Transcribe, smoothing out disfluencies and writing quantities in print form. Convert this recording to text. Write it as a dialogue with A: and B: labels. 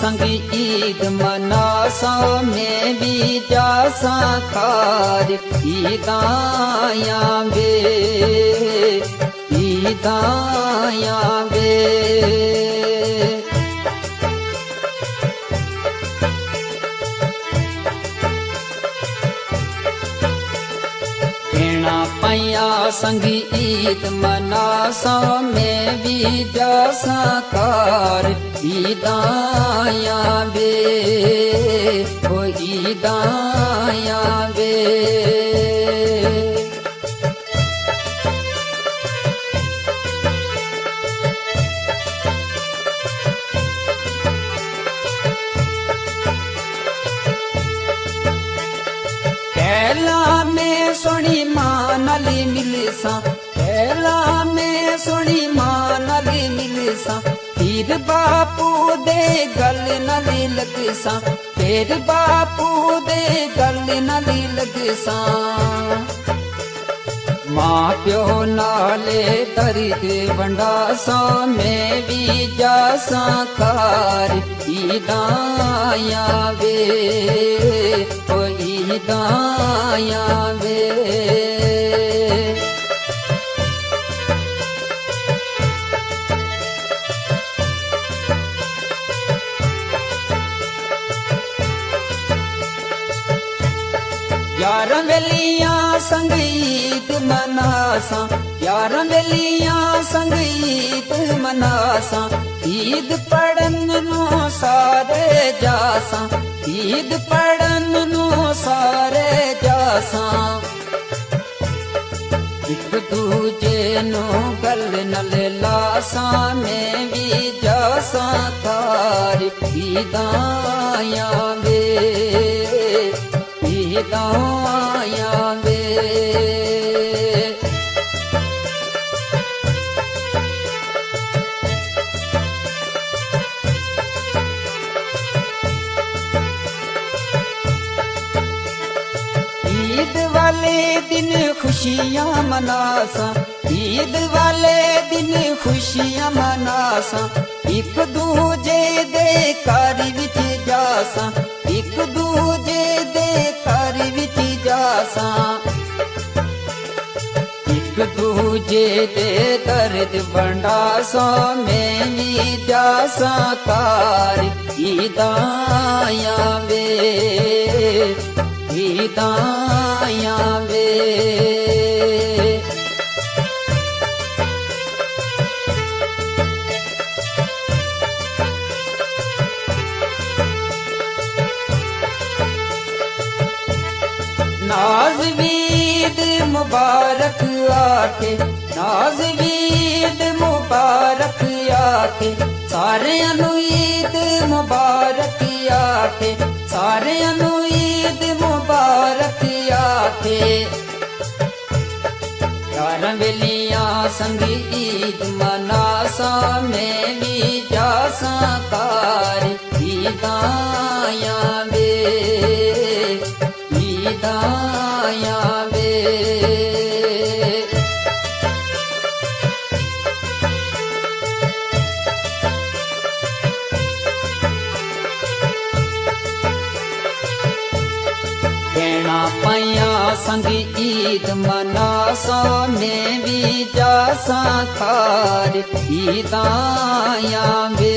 A: संग ईद मनासा में भी जासा खार ईदाया वे ईदाया वे पैया संग ईद मनासा में भी जासा कार ईदाया वे ओ ईदाया वे पहला में सोनी मानली मिलसा पहला में सोनी मानली मिलसा फिर बापू दे गल नली लगसा फिर बापू दे गल नली लगसा माँ प्यो नाले दर्द बंडासा में भी जासा कार ईदाया वे ओ ईदाया वे यार वेलिया संग ईद मनासा यार वेलिया संग ईद मनासा ईद पढ़न नो सारे जासा ईद पढ़न नो सारे जासा एक दूजे नो गल नल लासा में भी जासा कार ईदाया वे ईदाया वे ईद वाले दिन खुशियां मनासा ईद वाले दिन खुशियां मनासा एक दूजे दे घर विच जासा एक दूजे दे घर विच जासा एक दूजे दे दर्द बंडासा में भी जासा कार ईदाया वे ईदाया वे नाज़वीद मुबारक आके नाज़वीद मुबारक आके सारे अनु ईद मुबारक आके सारे अनु ईद मुबारक आके यार वेलिया संग ईद मनासा में भी जासा कार ईदाया वे ईदाया वे कहना पैया संग ईद मनासा में भी जासा कार ईदाया वे